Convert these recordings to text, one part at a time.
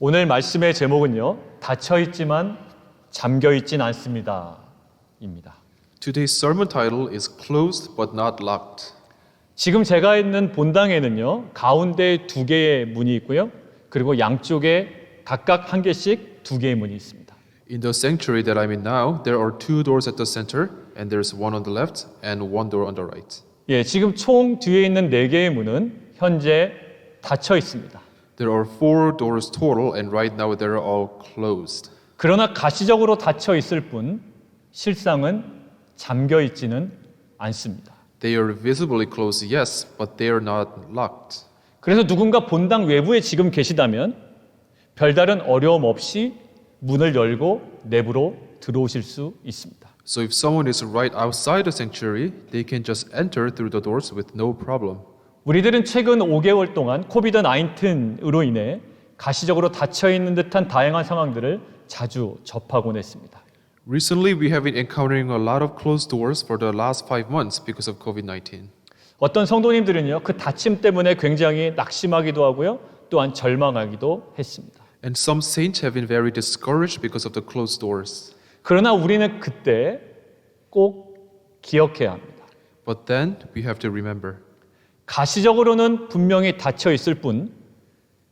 오늘 말씀의 제목은요, 닫혀있지만 잠겨있진 않습니다 입니다. Today's sermon title is Closed but not locked. 지금 제가 있는 본당에는요, 가운데 2개의 문이 있고요, 그리고 양쪽에 각각 한 개씩 2개의 문이 있습니다. In the sanctuary that I'm in now, there are 2 doors at the center, and there's one on the left and 1 door on the right. 예, 지금 총 뒤에 있는 4개의 문은 현재 닫혀 있습니다. There are 4 doors total, and right now they're all closed. 그러나 가시적으로 닫혀 있을 뿐 실상은 잠겨 있지는 않습니다. They are visibly closed, yes, but they are not locked. 그래서 누군가 본당 외부에 지금 계시다면 별다른 어려움 없이 문을 열고 내부로 들어오실 수 있습니다. So if someone is right outside the sanctuary, they can just enter through the doors with no problem. 우리들은 최근 5개월 동안 코비드 19으로 인해 가시적으로 닫혀 있는 듯한 다양한 상황들을 자주 접하곤 했습니다. Recently, we have been encountering a lot of closed doors for the last 5 months because of COVID-19. 어떤 성도님들은요, 그 닫힘 때문에 굉장히 낙심하기도 하고요, 또한 절망하기도 했습니다. And some saints have been very discouraged because of the closed doors. 그러나 우리는 그때 꼭 기억해야 합니다. But then we have to remember, 가시적으로는 분명히 닫혀 있을 뿐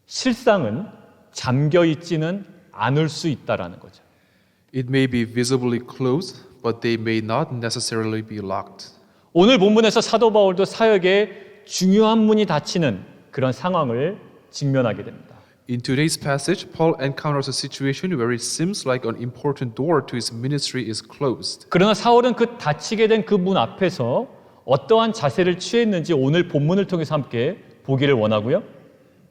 실상은 잠겨 있지는 않을 수 있다라는 거죠. it may be visibly closed, but they may not necessarily be locked. 오늘 본문에서 사도 바울도 사역에 중요한 문이 닫히는 그런 상황을 직면하게 됩니다. In today's passage, Paul encounters a situation where it seems like an important door to his ministry is closed. 그러나 사울은 그 닫히게 된 그 문 앞에서 어떠한 자세를 취했는지 오늘 본문을 통해서 함께 보기를 원하고요.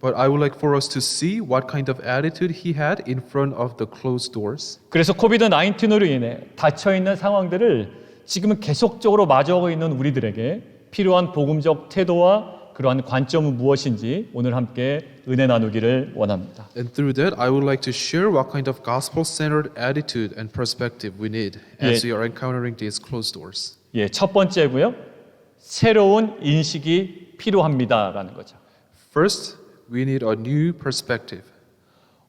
But I would like for us to see what kind of attitude he had in front of the closed doors. 그래서 코비드 19으로 인해 닫혀 있는 상황들을 지금은 계속적으로 마주하고 있는 우리들에게 필요한 복음적 태도와 그러한 관점은 무엇인지 오늘 함께 은혜 나누기를 원합니다. And through that, I would like to share what kind of gospel-centered attitude and perspective we need as we are encountering these closed doors. 예, 첫 번째고요. 새로운 인식이 필요합니다라는 거죠. First, we need a new perspective.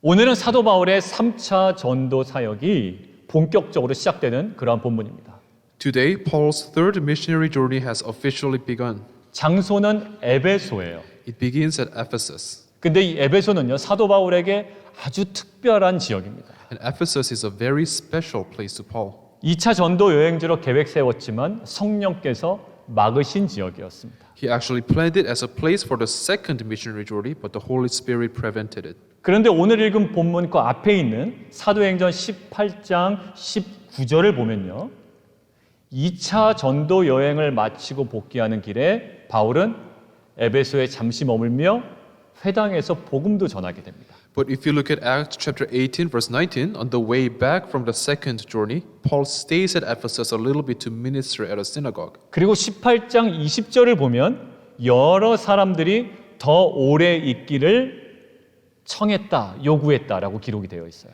오늘은 사도 바울의 3차 전도 사역이 본격적으로 시작되는 그러한 본문입니다. Today, Paul's third missionary journey has officially begun. 장소는 에베소예요. It begins at Ephesus. 근데 이 에베소는요, 사도 바울에게 아주 특별한 지역입니다. And Ephesus is a very special place to Paul. 2차 전도 여행지로 계획 세웠지만 성령께서 막으신 지역이었습니다. He actually planned it as a place for the second missionary journey, but the Holy Spirit prevented it. 그런데 오늘 읽은 본문 그 앞에 있는 사도행전 18장 19절을 보면요. 2차 전도 여행을 마치고 복귀하는 길에 바울은 에베소에 잠시 머물며 회당에서 복음도 전하게 됩니다. But if you look at Acts chapter 18, verse 19, on the way back from the second journey, Paul stays at Ephesus a little bit to minister at a synagogue. 그리고 18장 20절을 보면 여러 사람들이 더 오래 있기를 청했다, 요구했다라고 기록이 되어 있어요.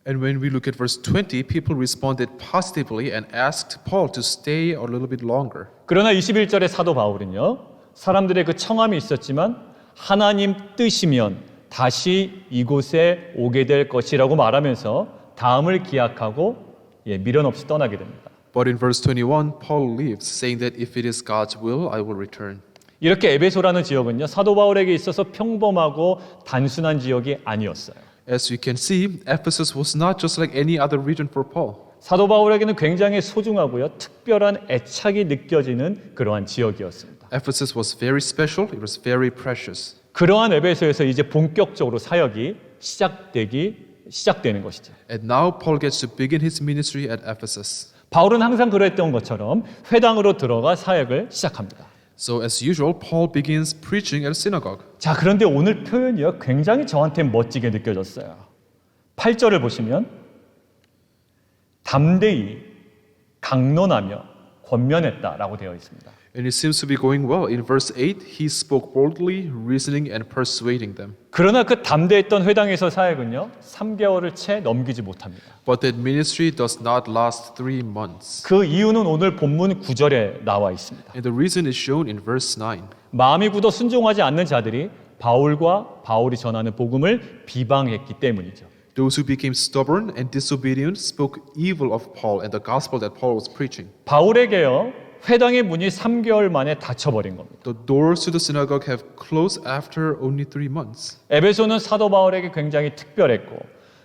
And when we look at verse 20, people responded positively and asked Paul to stay a little bit longer. 그러나 21절의 사도 바울은요, 사람들의 그 청함이 있었지만 하나님 뜻이면 다시 이곳에 오게 될 것이라고 말하면서 다음을 기약하고 미련 없이 떠나게 됩니다. But in verse 21, Paul leaves, saying that if it is God's will, I will return. 이렇게 에베소라는 지역은요, 사도 바울에게 있어서 평범하고 단순한 지역이 아니었어요. As you can see, Ephesus was not just like any other region for Paul. 사도 바울에게는 굉장히 소중하고요, 특별한 애착이 느껴지는 그러한 지역이었습니다. Ephesus was very special, it was very precious. 그러한 에베소에서 이제 본격적으로 사역이 시작되는 것이죠. And now Paul gets to begin his ministry at Ephesus. 바울은 항상 그랬던 것처럼 회당으로 들어가 사역을 시작합니다. So as usual, Paul begins preaching at a synagogue. 자, 그런데 오늘 표현이요, 굉장히 저한테 멋지게 느껴졌어요. 8절을 보시면 담대히 강론하며 권면했다라고 되어 있습니다. And it seems to be going well. In verse 8, he spoke boldly, reasoning and persuading them. 그러나 그 담대했던 회당에서 사역은요, 3개월을 채 넘기지 못합니다. But that ministry does not last 3 months. 그 이유는 오늘 본문 9절에 나와 있습니다. And the reason is shown in verse 9. 마음이 굳어 순종하지 않는 자들이 바울과 바울이 전하는 복음을 비방했기 때문이죠. Those who became stubborn and disobedient spoke evil of Paul and the gospel that Paul was preaching. 바울에게요, 회당의 문이 3개월 만에 닫혀버린 겁니다. The doors to the synagogue have closed after only 3 months. 에베소는 사도 바울에게 굉장히 특별했고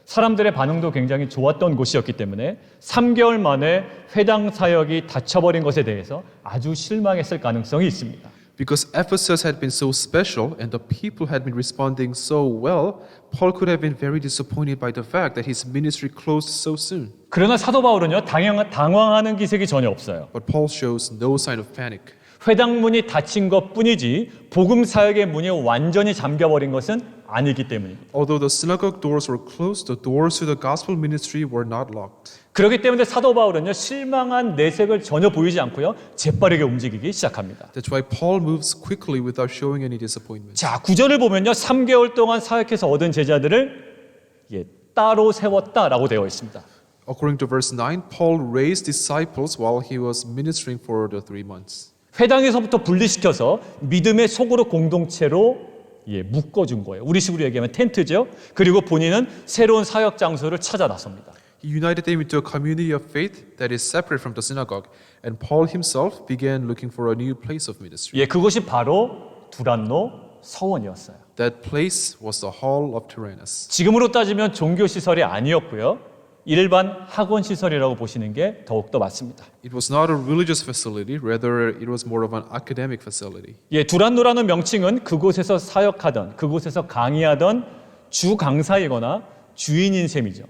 사람들의 반응도 굉장히 좋았던 곳이었기 때문에 3개월 만에 회당 사역이 닫혀버린 것에 대해서 아주 실망했을 가능성이 있습니다. Because Ephesus had been so special and the people had been responding so well, Paul could have been very disappointed by the fact that his ministry closed so soon. 그러나 사도 바울은요, 당황하는 기색이 전혀 없어요. But Paul shows no sign of panic. 회당 문이 닫힌 것뿐이지 복음 사역의 문이 완전히 잠겨버린 것은 아니기 때문입니다. Although the synagogue doors were closed, the doors to the gospel ministry were not locked. 그렇기 때문에 사도 바울은요, 실망한 내색을 전혀 보이지 않고요, 재빠르게 움직이기 시작합니다. That's why Paul moves quickly without showing any disappointment. 자, 9절을 보면요, 3개월 동안 사역해서 얻은 제자들을 따로 세웠다라고 되어 있습니다. According to verse 9, Paul raised disciples while he was ministering for the 3 months. 회당에서부터 분리시켜서 믿음의 소그룹 공동체로 묶어준 거예요. 우리식으로 얘기하면 텐트죠. 그리고 본인은 새로운 사역 장소를 찾아 나섭니다. He united them into a community of faith that is separate from the synagogue, and Paul himself began looking for a new place of ministry. 그것이 바로 두란노 서원이었어요. That place was the hall of Tyrannus. 지금으로 따지면 종교 시설이 아니었고요. 일반 학원 시설이라고 보시는 게 더욱더 맞습니다. It was not a religious facility, rather it was more of an academic facility. 두란노라는 명칭은 그곳에서 사역하던, 그곳에서 강의하던 주 강사이거나 주인인 셈이죠.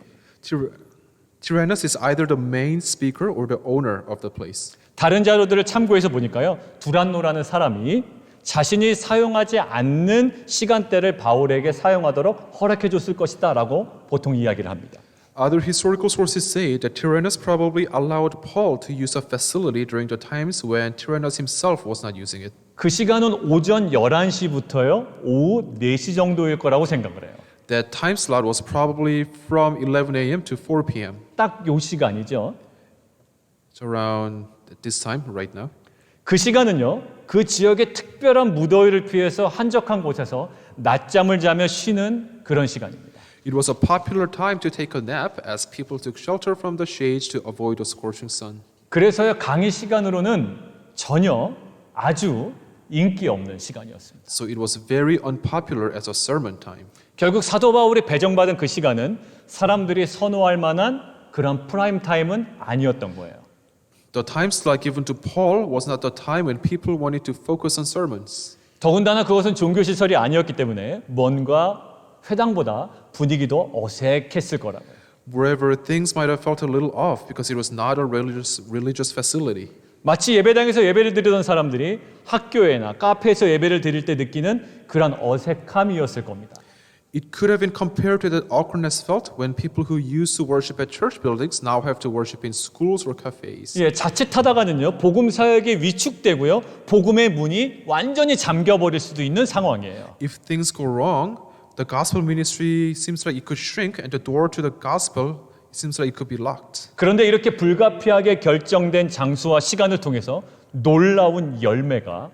Tyrannus is either the main speaker or the owner of the place. 다른 자료들을 참고해서 보니까요, 두란노라는 사람이 자신이 사용하지 않는 시간대를 바울에게 사용하도록 허락해 줬을 것이다라고 보통 이야기를 합니다. Other historical sources say that Tyrannus probably allowed Paul to use a facility during the times when Tyrannus himself was not using it. 그 시간은 오전 11시부터요, 오후 4시 정도일 거라고 생각을 해요. That time slot was probably from 11 a.m. to 4 p.m. 딱 요 시간이죠. It's around this time right now. 그 시간은요, 그 지역의 특별한 무더위를 피해서 한적한 곳에서 낮잠을 자며 쉬는 그런 시간입니다. It was a popular time to take a nap as people took shelter from the shades to avoid the scorching sun. 그래서요, 강의 시간으로는 전혀 아주 인기 없는 시간이었습니다. So it was very unpopular as a sermon time. 결국 사도 바울이 배정받은 그 시간은 사람들이 선호할 만한 그런 프라임 타임은 아니었던 거예요. The time slot given to Paul was not the time when people wanted to focus on sermons. 더군다나 그것은 종교시설이 아니었기 때문에 뭔가 회당보다 분위기도 어색했을 거라고요. Moreover, things might have felt a little off because it was not a religious facility. 마치 예배당에서 예배를 드리던 사람들이 학교에나 카페에서 예배를 드릴 때 느끼는 그런 어색함이었을 겁니다. It could have been compared to the awkwardness felt when people who used to worship at church buildings now have to worship in schools or cafes. 자칫하다가는요, 복음 사역이 위축되고요, 복음의 문이 완전히 잠겨버릴 수도 있는 상황이에요. If things go wrong, the gospel ministry seems like it could shrink and the door to the gospel seems like it could be locked. 그런데 이렇게 불가피하게 결정된 장소와 시간을 통해서 놀라운 열매가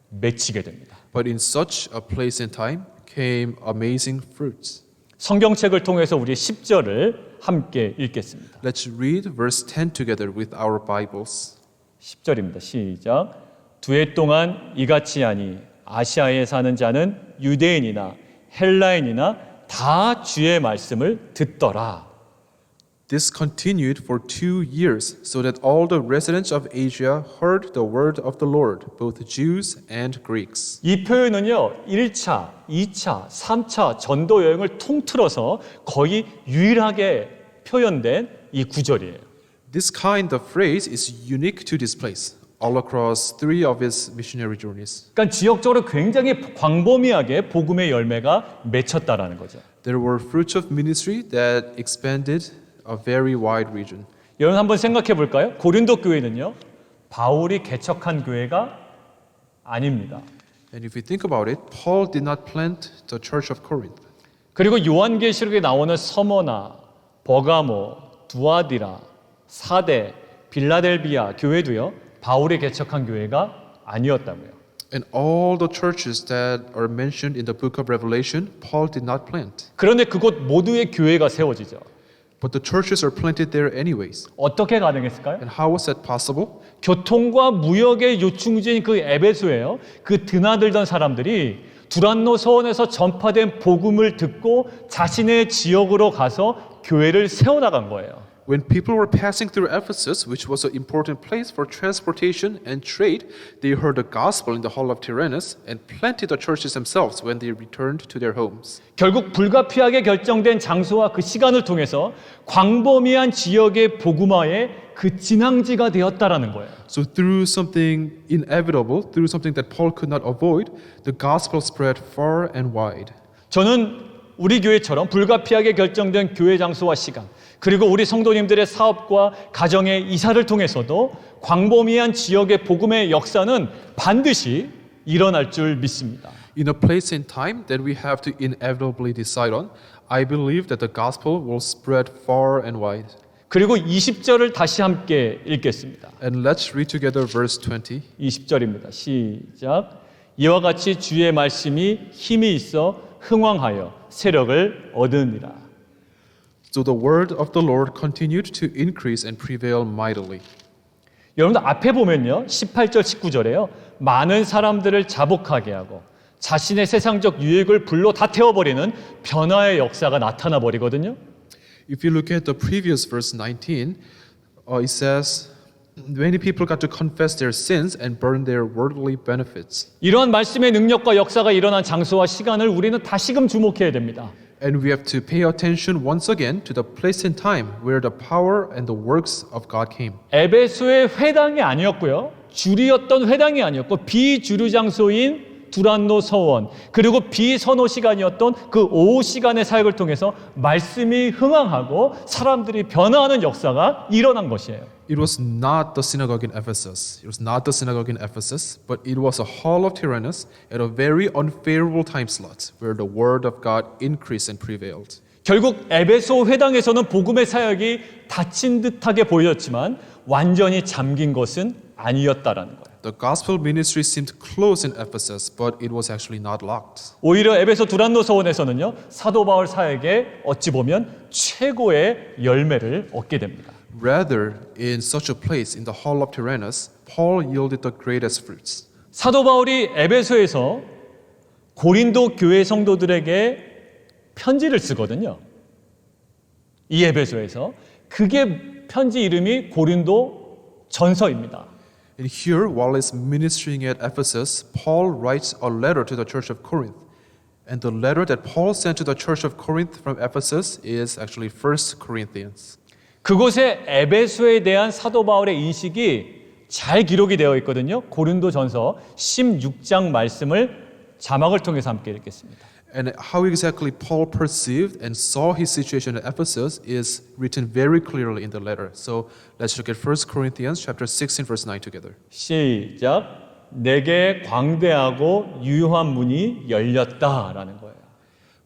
맺히게 됩니다. But in such a place and time came amazing fruits. 성경책을 통해서 우리 10절을 함께 읽겠습니다. Let's read verse 10 together with our Bibles. 10절입니다. 시작. 2해 동안 이같이 하니 아시아에 사는 자는 유대인이나 헬라인이나 다 주의 말씀을 듣더라. This continued for 2 years, so that all the residents of Asia heard the word of the Lord, both Jews and Greeks. 이 표현은요, 1차, 2차, 3차 전도 여행을 통틀어서 거의 유일하게 표현된 이 구절이에요. This kind of phrase is unique to this place, all across 3 of his missionary journeys. 그러니까 지역적으로 굉장히 광범위하게 복음의 열매가 맺혔다라는 거죠. There were fruits of ministry that expanded a very wide region. 여러분 한번 생각해 볼까요? 고린도 교회는요, 바울이 개척한 교회가 아닙니다. And if you think about it, Paul did not plant the church of Corinth. 그리고 요한계시록에 나오는 서머나, 버가모, 두아디라, 사대, 빌라델비아 교회도요, 바울이 개척한 교회가 아니었다고요. And all the churches that are mentioned in the book of Revelation, Paul did not plant. 그런데 그곳 모두에 교회가 세워지죠. But the churches are planted there anyways. 어떻게 가능했을까요? And how was that possible? 교통과 무역의 요충지인 그 에베소예요. 그 드나들던 사람들이 두란노 서원에서 전파된 복음을 듣고 자신의 지역으로 가서 교회를 세워나간 거예요. When people were passing through Ephesus, which was an important place for transportation and trade, they heard the gospel in the hall of Tyrannus and planted the churches themselves when they returned to their homes. 결국 불가피하게 결정된 장소와 그 시간을 통해서 광범위한 지역의 복음화의 그 진앙지가 되었다라는 거예요. So through something inevitable, through something that Paul could not avoid, the gospel spread far and wide. 저는 우리 교회처럼 불가피하게 결정된 교회 장소와 시간, 그리고 우리 성도님들의 사업과 가정의 이사를 통해서도 광범위한 지역의 복음의 역사는 반드시 일어날 줄 믿습니다. In a place and time that we have to inevitably decide on, I believe that the gospel will spread far and wide. 그리고 20절을 다시 함께 읽겠습니다. And let's read together verse 20. 20절입니다. 시작. 이와 같이 주의 말씀이 힘이 있어 흥왕하여 세력을 얻으니라. So the word of the Lord continued to increase and prevail mightily. 여러분들 앞에 보면요. 18절 19절에요. 많은 사람들을 자복하게 하고 자신의 세상적 유익을 불로 다 태워버리는 변화의 역사가 나타나 버리거든요. If you look at the previous verse 19, it says, many people got to confess their sins and burn their worldly benefits. 이러한 말씀의 능력과 역사가 일어난 장소와 시간을 우리는 다시금 주목해야 됩니다. And we have to pay attention once again to the place and time where the power and the works of God came. 에베소의 회당이 아니었고요. 주류였던 회당이 아니었고 비주류 장소인 두란노 서원 그리고 비선호 시간이었던 그 오후 시간의 사역을 통해서 말씀이 흥황하고 사람들이 변화하는 역사가 일어난 것이에요. It was not the synagogue in Ephesus. It was not the synagogue in Ephesus, but it was a hall of Tyrannus at a very unfavorable time slot where the word of God increased and prevailed. 결국 에베소 회당에서는 복음의 사역이 닫힌 듯하게 보였지만 완전히 잠긴 것은 아니었다라는 거예요. The gospel ministry seemed closed in Ephesus, but it was actually not locked. 오히려 에베소 두란노 서원에서는요. 사도 바울 사역에 어찌 보면 최고의 열매를 얻게 됩니다. Rather, in such a place, in the hall of Tyrannus, Paul yielded the greatest fruits. 사도 바울이 에베소에서 고린도 교회 성도들에게 편지를 쓰거든요. 이 에베소에서 그게 편지 이름이 고린도 전서입니다. And here, while he's ministering at Ephesus, Paul writes a letter to the church of Corinth. And the letter that Paul sent to the church of Corinth from Ephesus is actually 1 Corinthians. 그곳에 에베소에 대한 사도 바울의 인식이 잘 기록이 되어 있거든요. 고린도전서 16장 말씀을 자막을 통해서 함께 읽겠습니다. And how exactly Paul perceived and saw his situation at Ephesus is written very clearly in the letter. So let's look at 1 Corinthians chapter 16 verse 9 together. 시작. 내게 광대하고 유효한 문이 열렸다라는 거예요.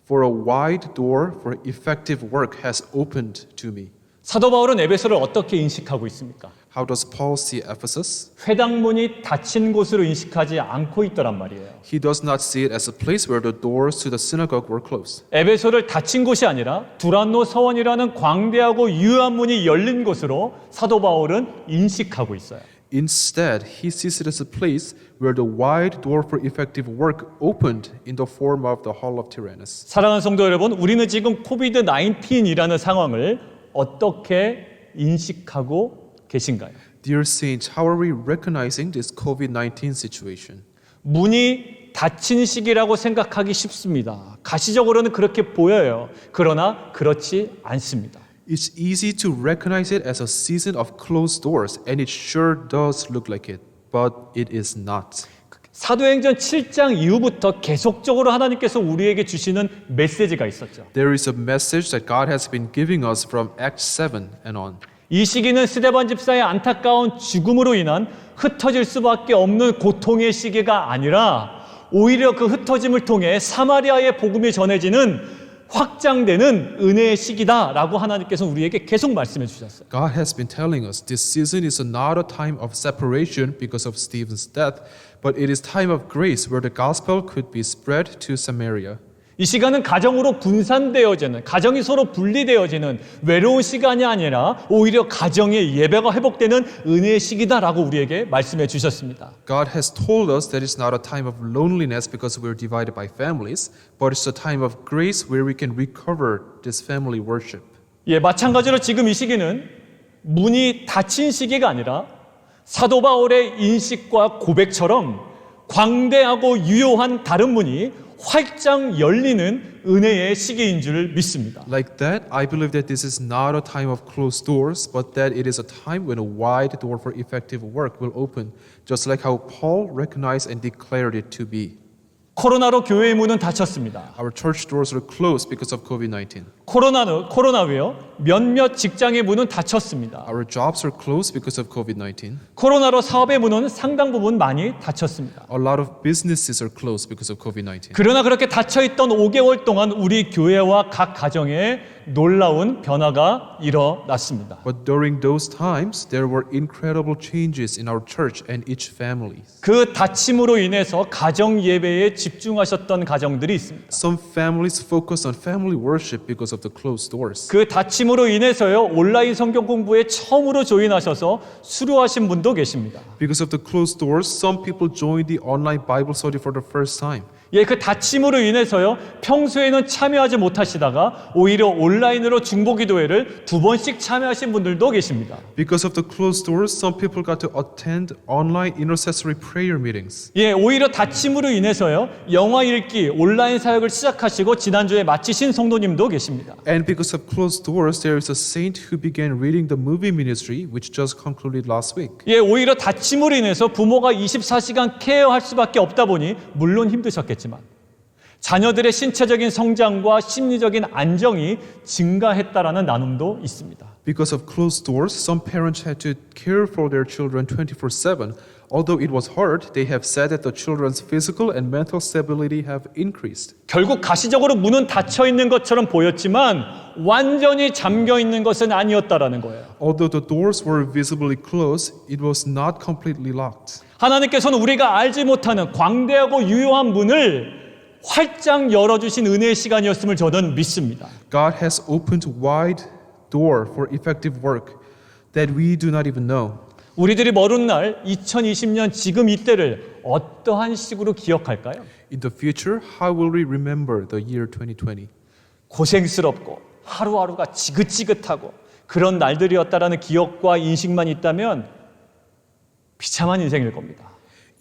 For a wide door for effective work has opened to me. 사도 바울은 에베소를 어떻게 인식하고 있습니까? How does Paul see Ephesus? 회당문이 닫힌 곳으로 인식하지 않고 있더란 말이에요. He does not see it as a place where the doors to the synagogue were closed. 에베소를 닫힌 곳이 아니라 두란노 서원이라는 광대하고 유효한 문이 열린 곳으로 사도 바울은 인식하고 있어요. Instead, he sees it as a place where the wide door for effective work opened in the form of the hall of Tyrannus. 사랑하는 성도 여러분, 우리는 지금 코비드-19이라는 상황을 어떻게 인식하고 계신가요? Dear saints, how are we recognizing this COVID-19 situation? 문이 닫힌 시기라고 생각하기 쉽습니다. 가시적으로는 그렇게 보여요. 그러나 그렇지 않습니다. It's easy to recognize it as a season of closed doors, and it sure does look like it, but it is not. 사도행전 7장 이후부터 계속적으로 하나님께서 우리에게 주시는 메시지가 있었죠. There is a message that God has been giving us from Acts 7 and on. 이 시기는 스데반 집사의 안타까운 죽음으로 인한 흩어질 수밖에 없는 고통의 시기가 아니라 오히려 그 흩어짐을 통해 사마리아의 복음이 전해지는 확장되는 은혜의 시기다라고 하나님께서 우리에게 계속 말씀해 주셨어요. God has been telling us this season is not a time of separation because of Stephen's death, but it is time of grace where the gospel could be spread to Samaria. 이 시간은 가정으로 분산되어지는, 가정이 서로 분리되어지는 외로운 시간이 아니라 오히려 가정의 예배가 회복되는 은혜의 시기다라고 우리에게 말씀해 주셨습니다. God has told us that it's not a time of loneliness because we're divided by families, but it's a time of grace where we can recover this family worship. 예, 마찬가지로 지금 이 시기는 문이 닫힌 시기가 아니라 사도 바울의 인식과 고백처럼 광대하고 유효한 다른 문이 활짝 열리는 은혜의 시기인 줄 믿습니다. Like that, I believe that this is not a time of closed doors, but that it is a time when a wide door for effective work will open, just like how Paul recognized and declared it to be. 코로나로 교회의 문은 닫혔습니다. Our church doors are closed because of COVID-19. 코로나로요 몇몇 직장의 문은 닫혔습니다. Our jobs are closed because of COVID-19. 코로나로 사업의 문은 상당 부분 많이 닫혔습니다. A lot of businesses are closed because of COVID-19. 그러나 그렇게 닫혀있던 5개월 동안 우리 교회와 각 가정에 놀라운 변화가 일어났습니다. But during those times, there were incredible changes in our church and each family. 그 닫힘으로 인해서 가정 예배에 집중하셨던 가정들이 있습니다. Some families focused on family worship because of the closed doors. 그 닫힘으로 인해서요 온라인 성경 공부에 처음으로 조인하셔서 수료하신 분도 계십니다. Because of the closed doors, some people joined the online Bible study for the first time. 예, 그 닫힘으로 인해서요 평소에는 참여하지 못하시다가 오히려 온라인으로 중보기도회를 2번씩 참여하신 분들도 계십니다. Because of the closed doors, some people got to attend online intercessory prayer meetings. 예, 오히려 닫힘으로 인해서요 영화 읽기 온라인 사역을 시작하시고 지난주에 마치신 성도님도 계십니다. And because of closed doors, there is a saint who began reading the movie ministry, which just concluded last week. 예, 오히려 닫힘으로 인해서 부모가 24시간 케어할 수밖에 없다 보니 물론 힘드셨겠지만 자녀들의 신체적인 성장과 심리적인 안정이 증가했다라는 나눔도 있습니다. Because of closed doors, some parents had to care for their children 24/7. Although it was hard, they have said that the children's physical and mental stability have increased. 결국 가시적으로 문은 닫혀 있는 것처럼 보였지만 완전히 잠겨 있는 것은 아니었다라는 거예요. Although the doors were visibly closed, it was not completely locked. 하나님께서는 우리가 알지 못하는 광대하고 유효한 문을 활짝 열어주신 은혜의 시간이었음을 저는 믿습니다. God has opened wide door for effective work that we do not even know. 우리들이 먼 날 2020년 지금 이때를 어떠한 식으로 기억할까요? In the future, how will we remember the year 2020? 고생스럽고 하루하루가 지긋지긋하고 그런 날들이었다라는 기억과 인식만 있다면 비참한 인생일 겁니다.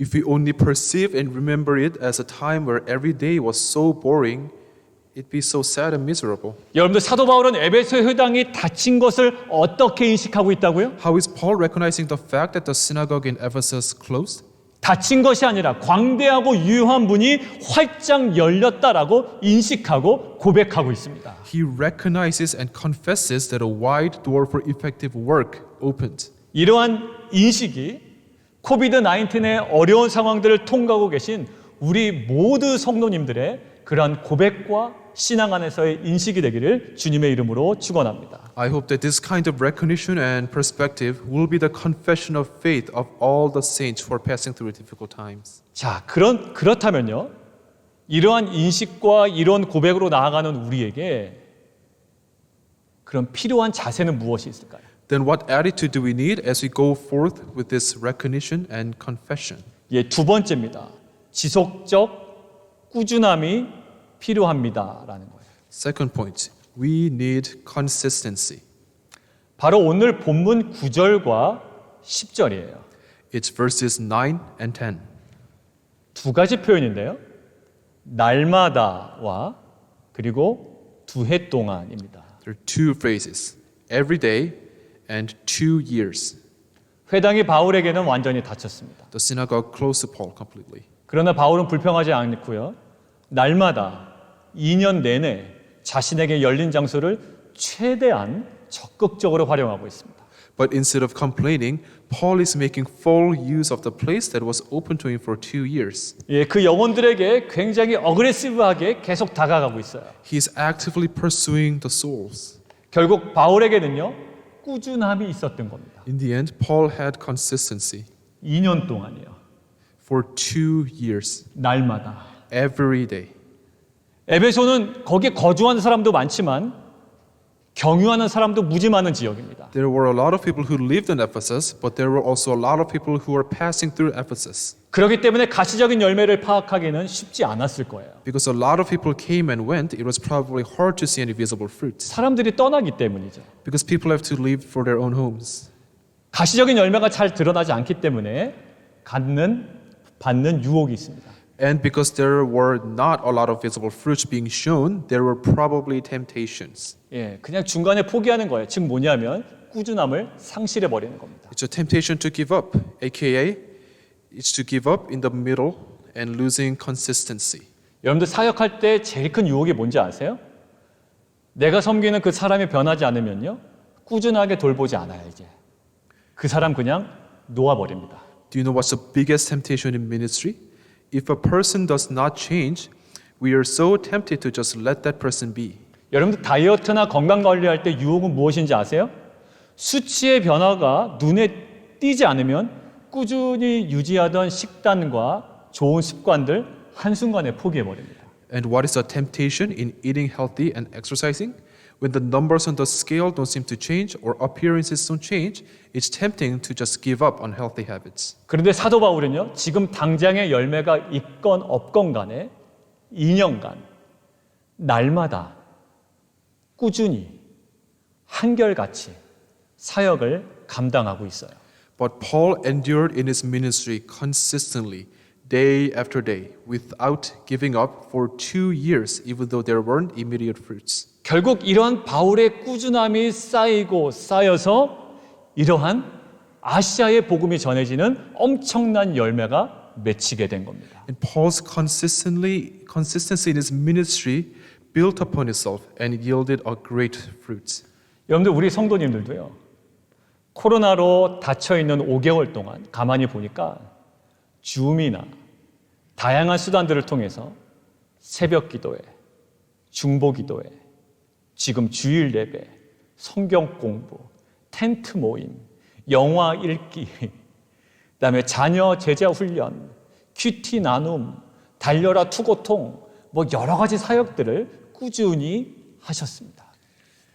If we only perceive and remember it as a time where every day was so boring, it'd be so sad and miserable. 여러분들 사도 바울은 에베소 회당이 닫힌 것을 어떻게 인식하고 있다고요? How is Paul recognizing the fact that the synagogue in Ephesus closed? 닫힌 것이 아니라 광대하고 유효한 문이 활짝 열렸다라고 인식하고 고백하고 있습니다. He recognizes and confesses that a wide door for effective work opened. 이러한 인식이 코비드-19의 어려운 상황들을 통과하고 계신 우리 모두 성도님들의 그러한 고백과 신앙 안에서의 인식이 되기를 주님의 이름으로 축원합니다. I hope that this kind of recognition and perspective will be the confession of faith of all the saints who are passing through difficult times. 자, 그렇다면요. 이러한 인식과 이런 고백으로 나아가는 우리에게 그런 필요한 자세는 무엇이 있을까요? Then what attitude do we need as we go forth with this recognition and confession? 예, 두 번째입니다. 지속적 꾸준함이 필요합니다라는 거예요. Second point, we need consistency. 바로 오늘 본문 9절과 10절이에요. It's verses 9 and 10. 두 가지 표현인데요. 날마다와 그리고 두 해 동안입니다. There are two phrases, every day and 2 years. 회당이 바울에게는 완전히 닫혔습니다. The synagogue closed to Paul completely. 그러나 바울은 불평하지 않고요. 날마다 2년 내내 자신에게 열린 장소를 최대한 적극적으로 활용하고 있습니다. But instead of complaining, Paul is making full use of the place that was open to him for 2 years. 예, 그 영혼들에게 굉장히 어그레시브하게 계속 다가가고 있어요. He is actively pursuing the souls. 결국 바울에게는요, 꾸준함이 있었던 겁니다. In the end, Paul had consistency 2년 동안이요. for 2 years, 날마다. every day. 에베소는 거기에 거주하는 사람도 많지만 경유하는 사람도 무지 많은 지역입니다. There were a lot of people who lived in Ephesus, but there were also a lot of people who were passing through Ephesus. 그렇기 때문에 가시적인 열매를 파악하기는 쉽지 않았을 거예요. Because a lot of people came and went, it was probably hard to see any visible fruits. 사람들이 떠나기 때문이죠. Because people have to leave for their own homes. 가시적인 열매가 잘 드러나지 않기 때문에 받는 유혹이 있습니다. And because there were not a lot of visible fruits being shown, there were probably temptations. 예, 그냥 중간에 포기하는 거예요. 즉 뭐냐면 꾸준함을 상실해 버리는 겁니다. It's a temptation to give up, aka it's to give up in the middle and losing consistency. 여러분들 사역할 때 제일 큰 유혹이 뭔지 아세요? 내가 섬기는 그 사람이 변하지 않으면요, 꾸준하게 돌보지 않아요. 이제 그 사람 그냥 놓아버립니다. Do you know what's the biggest temptation in ministry? If a person does not change, we are so tempted to just let that person be. 여러분들 다이어트나 건강 관리할 때 유혹은 무엇인지 아세요? 수치의 변화가 눈에 띄지 않으면 꾸준히 유지하던 식단과 좋은 습관들 한순간에 포기해 버립니다. And what is the temptation in eating healthy and exercising? When the numbers on the scale don't seem to change or appearances don't change, it's tempting to just give up on healthy habits. 그런데 사도 바울은요, 지금 당장의 열매가 있건 없건 간에 2년간 날마다 꾸준히 한결같이 사역을 감당하고 있어요. But Paul endured in his ministry consistently, day after day, without giving up for 2 years, even though there weren't immediate fruits. 결국 이러한 바울의 꾸준함이 쌓여서 이러한 아시아의 복음이 전해지는 엄청난 열매가 맺히게 된 겁니다. And Paul's consistency in his ministry built upon itself and yielded a great fruit. 여러분들 우리 성도님들도요, 코로나로 닫혀있는 5개월 동안 가만히 보니까 줌이나 다양한 수단들을 통해서 새벽 기도회, 중보 기도회, 지금 주일 예배, 성경 공부, 텐트 모임, 영화 읽기, 그다음에 자녀 제자 훈련, 큐티 나눔, 달려라 투고통, 뭐 여러 가지 사역들을 꾸준히 하셨습니다.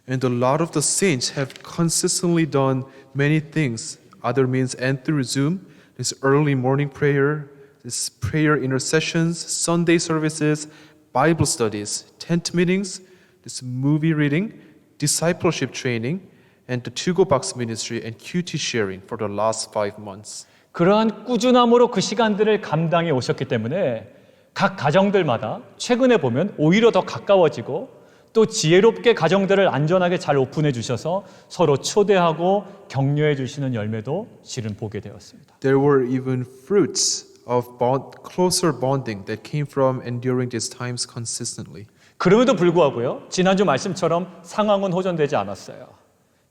And a lot of the saints have consistently done many things. Other means and through Zoom, this early morning prayer, this prayer intercessions, Sunday services, Bible studies, tent meetings, this movie reading, discipleship training, and the To-Go Box ministry and QT sharing for the last 5 months. 그러한 꾸준함으로 그 시간들을 감당해 오셨기 때문에 각 가정들마다 최근에 보면 오히려 더 가까워지고 또 지혜롭게 가정들을 안전하게 잘 오픈해 주셔서 서로 초대하고 격려해 주시는 열매도 실은 보게 되었습니다. There were even fruits of closer bonding that came from enduring these times consistently. 그럼에도 불구하고요, 지난주 말씀처럼 상황은 호전되지 않았어요.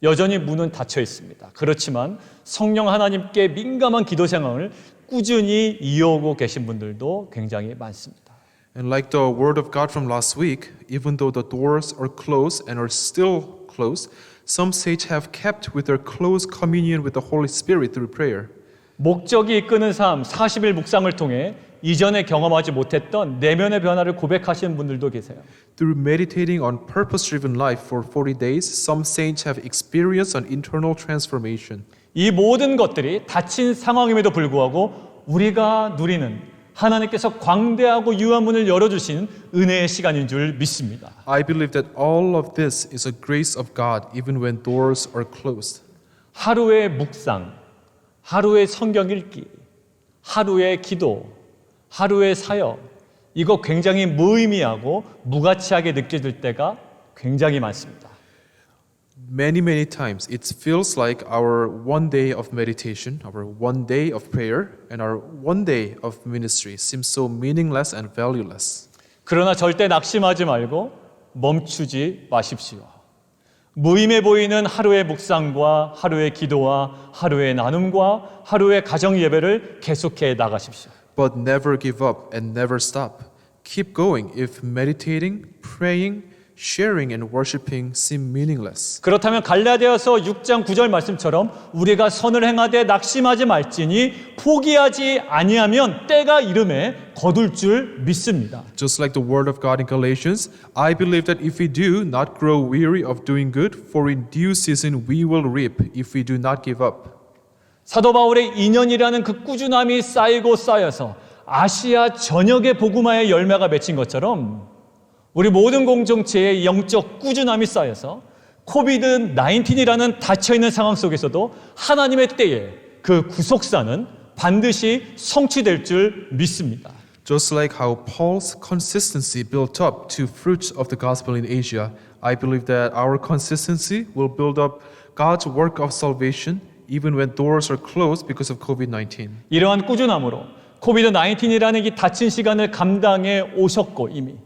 여전히 문은 닫혀 있습니다. 그렇지만 성령 하나님께 민감한 기도 생활을 꾸준히 이어오고 계신 분들도 굉장히 많습니다. And like the word of God from last week, even though the doors are closed and are still closed, some saints have kept with their close communion with the Holy Spirit through prayer. 목적이 이끄는 삶 40일 묵상을 통해 이전에 경험하지 못했던 내면의 변화를 고백하시는 분들도 계세요. Through meditating on purpose-driven life for 40 days, some saints have experienced an internal transformation. 이 모든 것들이 닫힌 상황임에도 불구하고 우리가 누리는 하나님께서 광대하고 유한 문을 열어주신 은혜의 시간인 줄 믿습니다. I believe that all of this is a grace of God even when doors are closed. 하루의 묵상, 하루의 성경 읽기, 하루의 기도, 하루의 사역, 이거 굉장히 무의미하고 무가치하게 느껴질 때가 굉장히 많습니다. Many times it feels like our one day of meditation, our one day of prayer, and our one day of ministry seems so meaningless and valueless. 그러나 절대 낙심하지 말고 멈추지 마십시오. 무의미해 보이는 하루의 묵상과 하루의 기도와 하루의 나눔과 하루의 가정 예배를 계속해 나가십시오. But never give up and never stop. Keep going if meditating, praying, sharing and worshiping seem meaningless. 그렇다면 갈라디아서 6장 9절 말씀처럼 우리가 선을 행하되 낙심하지 말지니 포기하지 아니하면 때가 이름에 거둘 줄 믿습니다. Just like the word of God in Galatians, I believe that if we do not grow weary of doing good, for in due season we will reap if we do not give up. 사도 바울의 2년이라는 그 꾸준함이 쌓이고 쌓여서 아시아 전역의 복음화의 열매가 맺힌 것처럼 우리 모든 공동체의 영적 꾸준함이 쌓여서 코비드-19이라는 닫혀있는 상황 속에서도 하나님의 때에 그 구속사는 반드시 성취될 줄 믿습니다. Just like how Paul's consistency built up to fruits of the gospel in Asia, I believe that our consistency will build up God's work of salvation even when doors are closed because of COVID-19. 이러한 꾸준함으로 코비드-19이라는 이 닫힌 시간을 감당해 오셨고 이미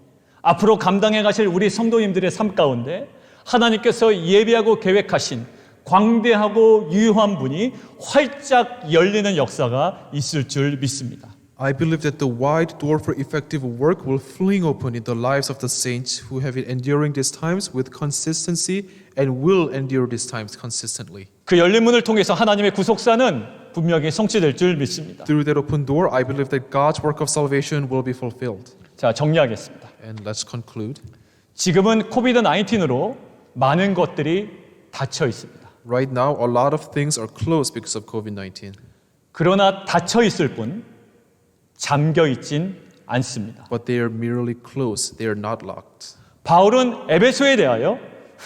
앞으로 감당해 가실 우리 성도님들의 삶 가운데 하나님께서 예비하고 계획하신 광대하고 유효한 분이 활짝 열리는 역사가 있을 줄 믿습니다. I believe that the wide door for effective work will fling open in the lives of the saints who have been enduring these times with consistency and will endure these times consistently. 그 열린 문을 통해서 하나님의 구속사는 분명히 성취될 줄 믿습니다. Through that open door, I believe that God's work of salvation will be fulfilled. 자, 정리하겠습니다. And let's conclude. 지금은 코비드-19으로 많은 것들이 닫혀 있습니다. Right now, a lot of things are closed because of COVID-19. 그러나 닫혀 있을 뿐 잠겨 있진 않습니다. But they are merely closed. They are not locked. 바울은 에베소에 대하여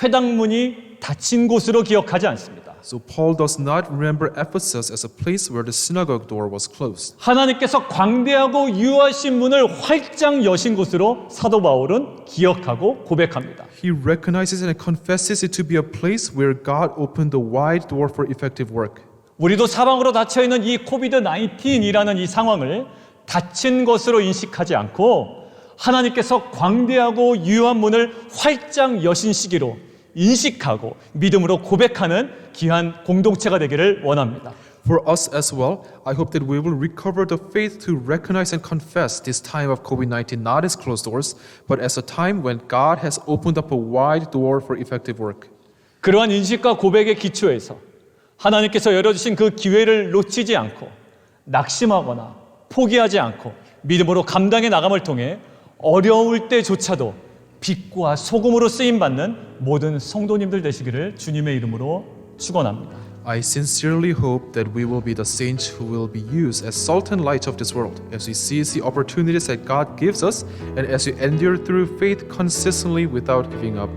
회당문이 닫힌 곳으로 기억하지 않습니다. So Paul does not remember Ephesus as a place where the synagogue door was closed. 하나님께서 광대하고 유하신 문을 활짝 여신 곳으로 사도 바울은 기억하고 고백합니다. He recognizes and confesses it to be a place where God opened the wide door for effective work. 우리도 사방으로 닫혀있는 이 코비드-19이라는 이 상황을 닫힌 것으로 인식하지 않고 하나님께서 광대하고 유효한 문을 활짝 여신 시기로 인식하고 믿음으로 고백하는 귀한 공동체가 되기를 원합니다. For us as well, I hope that we will recover the faith to recognize and confess this time of COVID-19 not as closed doors, but as a time when God has opened up a wide door for effective work. 그러한 인식과 고백의 기초에서 하나님께서 열어주신 그 기회를 놓치지 않고 낙심하거나 포기하지 않고 믿음으로 감당해 나감을 통해 어려울 때조차도 빛과 소금으로 쓰임받는 모든 성도님들 되시기를 주님의 이름으로 축원합니다. I sincerely hope that we will be the saints who will be used as salt and light of this world as we seize the opportunities that God gives us and as we endure through faith consistently without giving up.